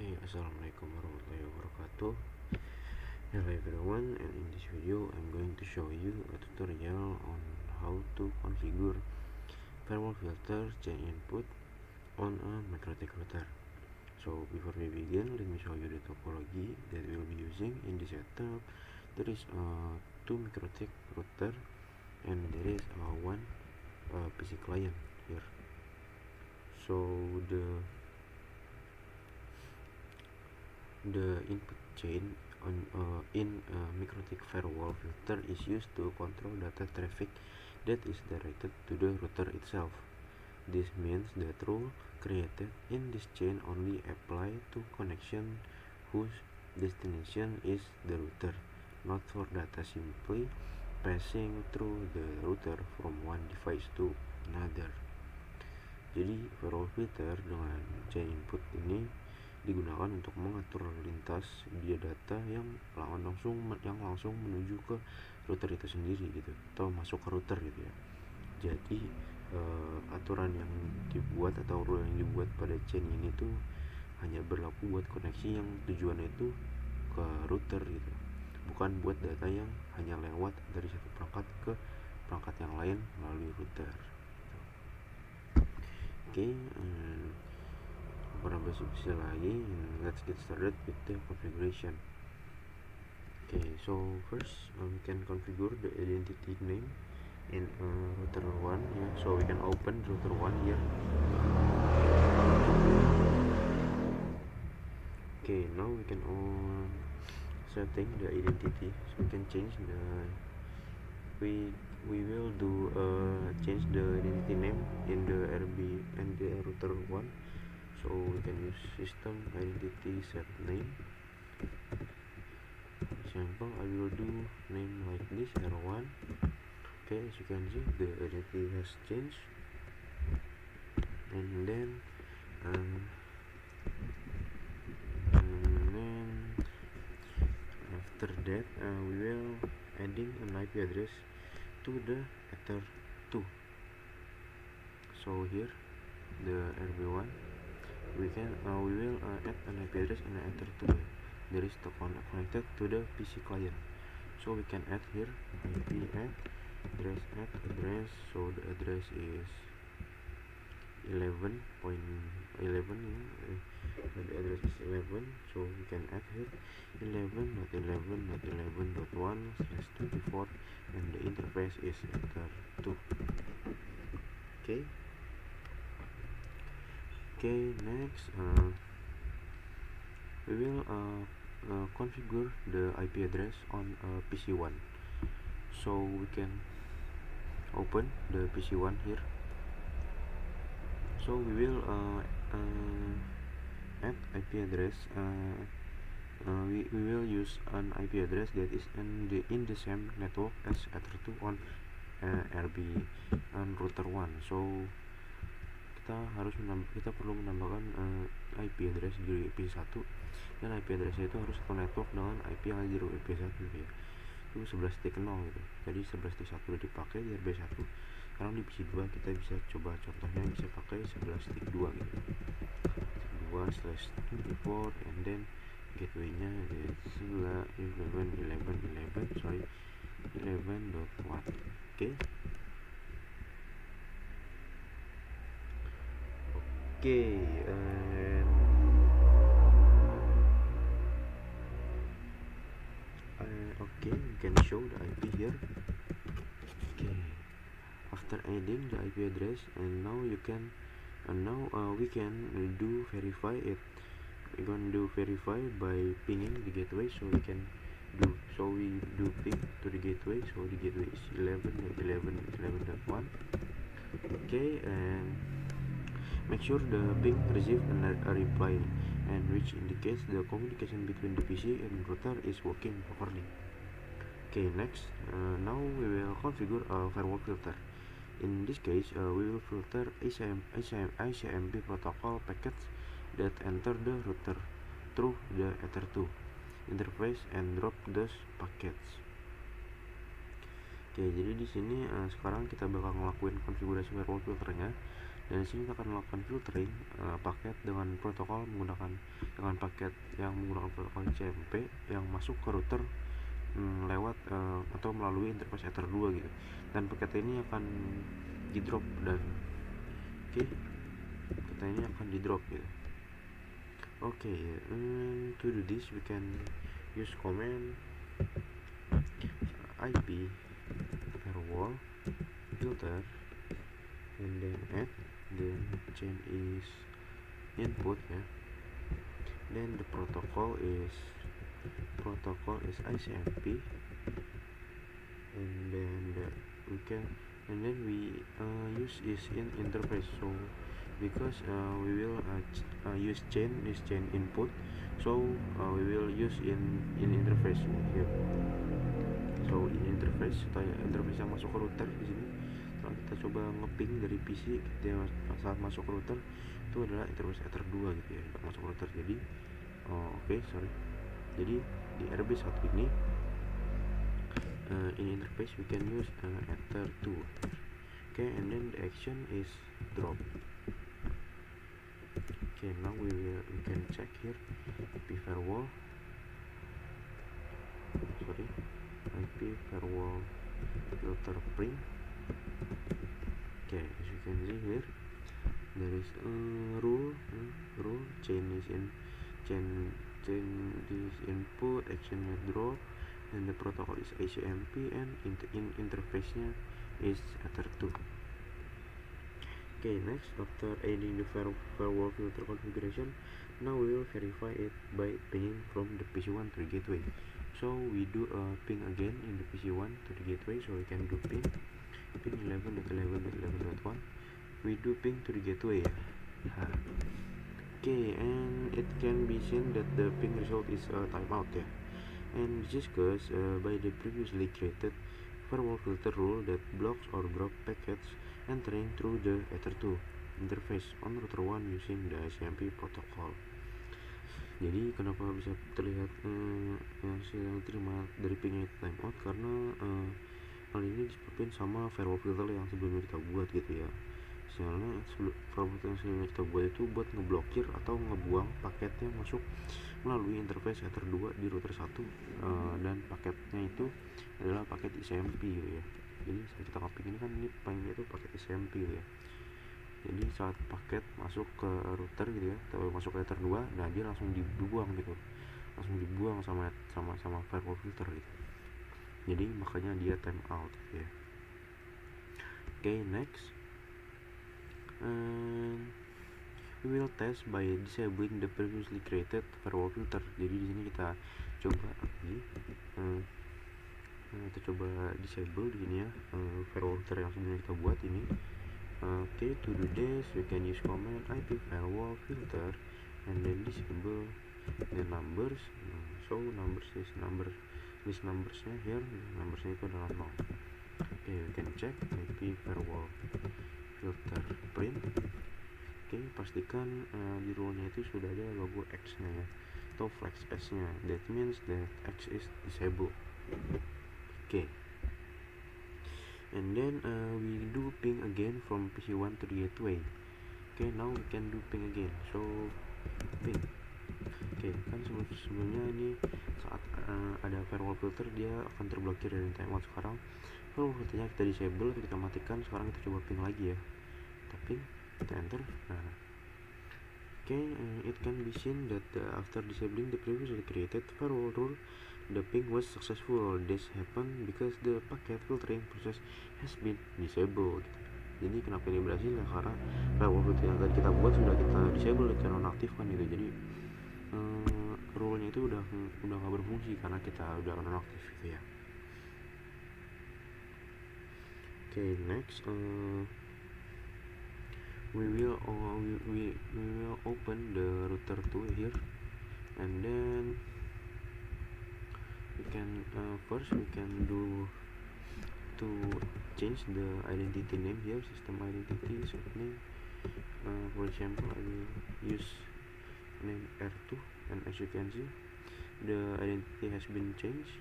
Assalamualaikum warahmatullahi wabarakatuh. Hello everyone, and in this video I'm going to show you a tutorial on how to configure firewall filter chain input on a MikroTik router. So before we begin, let me show you the topology that we'll be using in this setup. There is two MikroTik router and there is one PC client here. So the input chain in MikroTik firewall filter is used to control data traffic that is directed to the router itself. This means that rule created in this chain only apply to connection whose destination is the router, not for data simply passing through the router from one device to another. Jadi firewall filter dengan chain input ini digunakan untuk mengatur lintas dia data yang langsung menuju ke router itu sendiri gitu, atau masuk ke router gitu ya. Jadi aturan yang dibuat atau rule yang dibuat pada chain ini tuh hanya berlaku buat koneksi yang tujuannya itu ke router gitu, bukan buat data yang hanya lewat dari satu perangkat ke perangkat yang lain melalui router. Para basic lagi, let's get started with the configuration. So first we can configure the identity name in router 1 yeah. So we can open router 1 here. Now we can setting the identity, so we can change the we will do change the identity name in the RB and the router 1. So we can use system identity set name. Example, I will do name like this, R1. As you can see, the identity has changed. And then after that we will adding an IP address to the ether 2. So here the RB1 we will add an IP address in the ether 2. There is connected to the PC client, so we can add here IP address. So the address is 11.11 the address is 11, so we can add here 11.11.11.1/24 and the interface is ether 2. Next we will configure the IP address on PC1. So we can open the PC1 here. So we will add IP address. We will use an IP address that is in the same network as ether 2 on RB and router 1. So kita perlu menambahkan IP address di IP1, dan IP addressnya itu harus satu network dengan IP yang ada di IP1 gitu ya. Itu 11.0 gitu. Jadi 11.1 udah dipakai di RB1. Sekarang di PC2 kita bisa coba contohnya bisa pakai 11.2 gitu. 2/24 and then gateway-nya is 11.1. We can show the IP here. After adding the IP address, and now we can do verify it. We're going to do verify by pinging the gateway. So we do ping to the gateway. So the gateway is 11.11.11.1. And make sure the ping receive a reply, and which indicates the communication between the PC and router is working properly. Next, now we will configure a firewall filter. In this case, we will filter ICMP protocol packets that enter the router through the ether 2 interface and drop those packets. Jadi di sini sekarang kita bakal ngelakuin konfigurasi firewall filternya, Dan di sini kita akan melakukan filtering paket dengan protokol dengan paket yang menggunakan protokol CMP yang masuk ke router lewat atau melalui interface Ether 2 gitu. Dan paket ini akan di drop dan paket ini akan di drop gitu. To do this we can use command IP firewall filter and then add, then chain is input ya, then the protocol is ICMP, and then we use is in interface. So because we will use chain input, so we will use in interface here. So in interface yang masuk ke router di sini. Kalau kita coba ngeping dari PC saat masuk ke router itu adalah interface Ether 2 gitu ya, masuk ke router. Jadi jadi di RB1 ini in interface we can use Ether 2. And then the action is drop. Now we can check here IP firewall filter print. As you can see here, there is a rule chain is input, action is drop, and the protocol is ICMP, and in interface nya is Ether 2. Next, after adding the firewall filter configuration, now we will verify it by pinging from the PC1 to the gateway. So we do a ping again in the PC1 to the gateway. So we can do ping 11.11.11.1. We do ping to the gateway. And it can be seen that the ping result is a timeout ya. And this is caused by the previously created firewall filter rule that blocks or drops packets entering through the Ether 2 interface on router 1 using the ICMP protocol. Jadi kenapa bisa terlihat hasil yang diterima dari pingnya itu timeout, karena hal ini disebabkan sama firewall filter yang sebelumnya kita buat gitu ya. Misalnya firewall filter yang sebelumnya kita buat itu buat ngeblokir atau ngebuang paket yang masuk melalui interface Ether 2 di router 1, dan paketnya itu adalah paket ICMP gitu ya. Jadi saat kita copy ini kan ini pingnya itu paket ICMP gitu ya. Jadi saat paket masuk ke router gitu ya, atau masuk ke Ether 2, nah dia langsung dibuang gitu, sama firewall filter gitu. Jadi makanya dia timeout gitu ya. Next, we will test by disabling the previously created firewall filter. Jadi di sini kita coba disable di sini ya, firewall filter yang sebelumnya kita buat ini. To do this we can use command IP firewall filter and then disable the numbers. So numbers is list numbersnya here, numbersnya itu adalah 0. We can check IP firewall filter print. Pastikan di rule-nya itu sudah ada logo X nya ya, atau flex S nya. That means that X is disabled. And then we do ping again from PC1 to the gateway. Now we can do ping again. So ping. Kan sebelumnya ini saat ada firewall filter dia akan terblokir dari timeout. Sekarang firewall filternya kita disable, kita matikan. Sekarang kita coba ping lagi ya. Kita ping, kita enter. It can be seen that after disabling the previously created firewall rule, the ping was successful. This happened because the packet filtering process has been disabled. Jadi kenapa ini berhasil ya, karena firewall filter yang tadi kita buat sudah kita disable, kita nonaktifkan gitu. Jadi rule-nya itu udah nggak berfungsi karena kita udah nonaktif gitu ya. Next, we will open the router 2 here, and then we can do to change the identity name here, system identity set name. For example, I will use name R2, and as you can see the identity has been changed.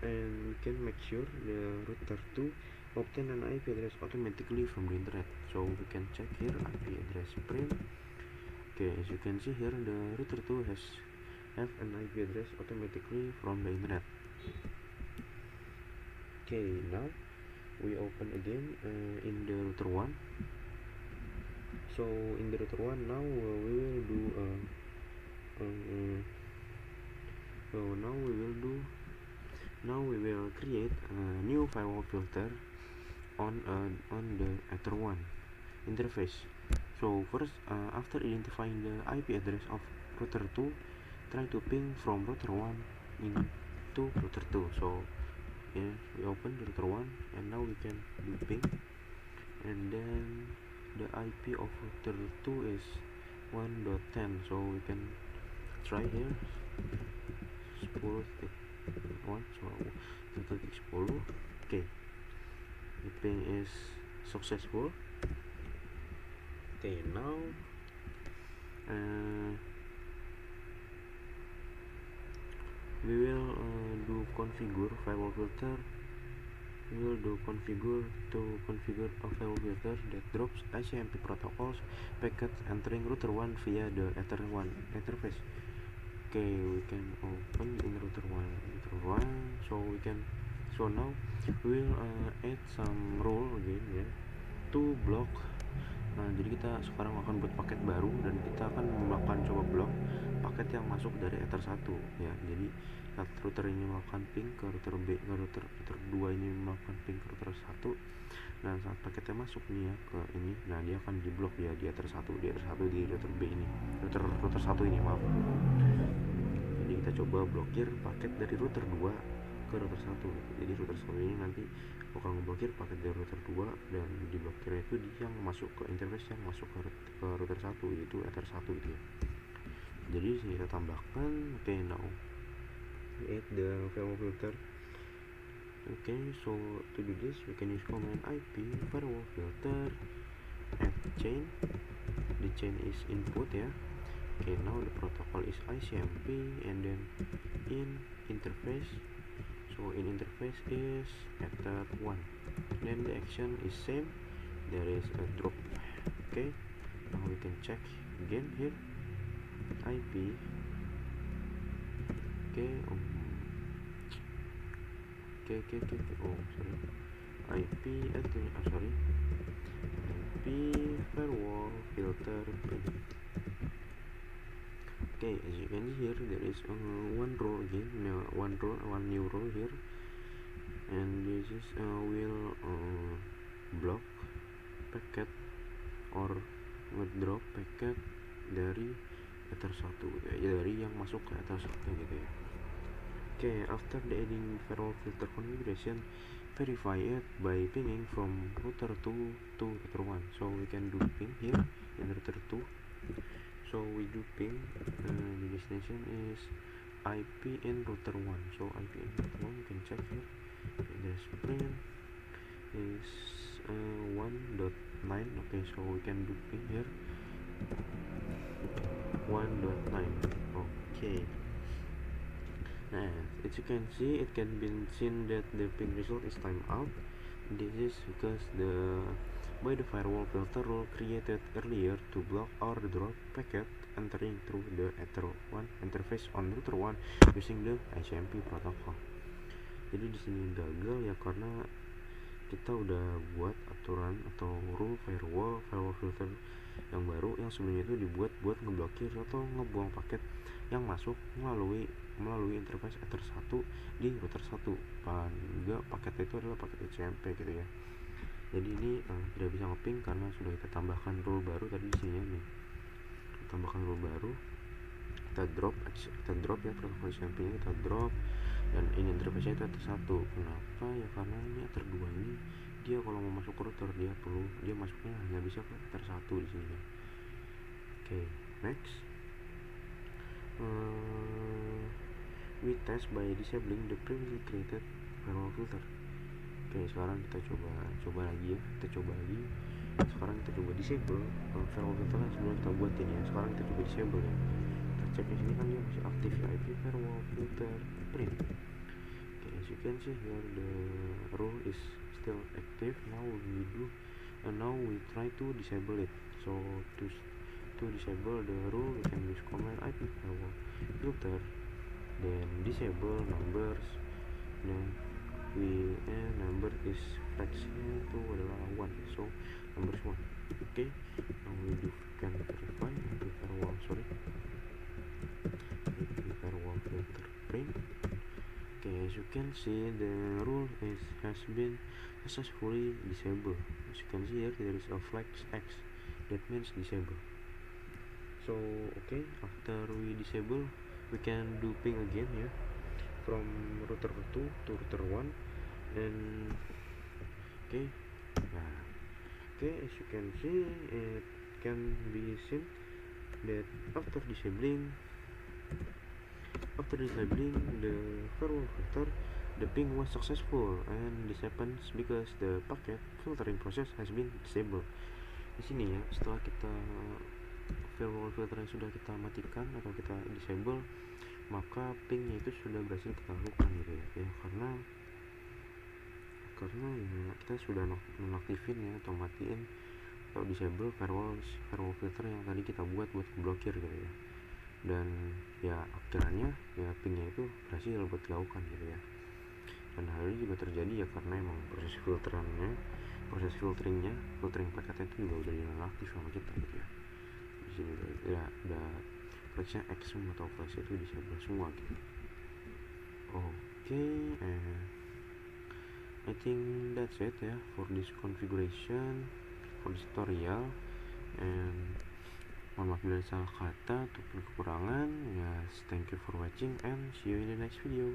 And we can make sure the router 2 obtain an IP address automatically from the internet. So we can check here IP address print. Okay, as you can see here, the router 2 have an IP address automatically from the internet. Okay, now we open again in the router 1. So in the router 1 now we will do now we will create a new firewall filter on the Ether 1 interface. So first, after identifying the IP address of router 2, try to ping from router 1 into router 2. So yeah, we open the router 1 and now we can do ping, and then the IP of router 2 is 1.10, so we can try here 10.1, so 10.10. Okay, the ping is successful. Okay, now we will do configure firewall filter. We will do configure a firewall filter that drops ICMP protocols packets entering router 1 via the Ether 1 interface. Okay, we can open in router 1. So now we will add some rule again ya, to block. Jadi kita sekarang akan buat paket baru dan kita akan melakukan coba blok paket yang masuk dari Ether 1 ya. Jadi saat router ini melakukan ping ke router B, ke router 2 ini melakukan ping ke router 1, dan saat paketnya masuk nih ya ke ini, nah dia akan diblok ya di Ether 1 di router B ini, router 1 ini, maaf. Jadi kita coba blokir paket dari router 2 ke router 1. Jadi router 1 ini nanti bakal ngeblokir paket dari router 2 dan diblokir itu yang masuk ke interface yang masuk ke router 1, yaitu Ether 1 gitu ya. Jadi sini kita tambahkan, okay, now we add the firewall filter. Okay, so to do this we can use command IP firewall filter add chain. The chain is input ya. Okay, now the protocol is ICMP, and then in interface, so in interface is Ether 1, then the action is same, there is a drop. Okay, now we can check again here IP. Okay, IP firewall filter print. Okay, as you can see here, there is one rule again, one new rule here, and this is will block packet or withdraw packet dari Ether 1 ya, dari yang masuk ke Ether 1 gitu ya. Okay, after the adding firewall filter configuration, verify it by pinging from router 2 to router 1. So we can do ping here in router 2. So we do ping, the destination is IP in router 1. So IP in router 1, you can check here. Address print is 1.9. Okay, so we can do ping here 1.9. Okay. Now, as you can see, it can be seen that the ping result is timed out. This is because by the firewall filter rule created earlier to block or drop packet entering through the Ether 1 interface on router 1 using the ICMP protocol. Jadi di sini gagal ya karena kita udah buat aturan atau rule firewall filter yang baru yang sebenarnya itu dibuat buat ngeblokir atau ngebuang paket yang masuk melalui interface Ether 1 di router 1. Enggak, paketnya itu adalah paket ICMP gitu ya. Jadi ini tidak bisa ngeping karena sudah kita tambahkan rule baru tadi di sini nih. Kita tambahkan rule baru, kita drop ya protokol ICMP nya kita drop, dan ini interface-nya itu Ether 1. Kenapa ya? Karena ini Ether 2 ini dia kalau mau masuk ke router dia masuknya hanya bisa ke Ether 1 di sini. Okay, next. We test by disabling the previously created firewall filter. Oke, sekarang kita coba lagi ya. Sekarang kita coba disable firewall filter yang sebelum kita buat ini ya. Sekarang kita coba disable ya. Kita cek di sini kan dia masih aktif ya, IP firewall filter print. Okay, as you can see here the rule is still active. Now we try to disable it. So to disable the rule, we can use command IP firewall filter, then disable numbers, then number is fraction itu adalah 1, so number is 1. Okay, now we can verify IP firewall filter print. Okay, as you can see, the rule has been successfully disabled. As you can see here, there is a flag X, that means disable. So okay, after we disable, we can do ping again here from router 2 to router 1, and okay, as you can see, it can be seen that after disabling the firewall filter, the ping was successful, and this happens because the packet filtering process has been disabled. Di sini ya, setelah kita firewall filter yang sudah kita matikan atau kita disable, maka pingnya itu sudah berhasil kita lakukan gitu ya, karena ya kita sudah nonaktifin ya atau matiin atau disable firewall filter yang tadi kita buat blokir gitu ya, dan ya akhirnya ya pingnya itu berhasil buat dilakukan gitu ya. Dan hal ini juga terjadi ya karena emang proses filtering paketnya itu juga udah dinonaktif sama kita gitu ya. Di sini udah flashnya X atau flash itu disable semua gitu. Okay, I think that's it ya for this configuration, for this tutorial, and mohon maaf bila salah kata ataupun kekurangan. Yes, thank you for watching and see you in the next video.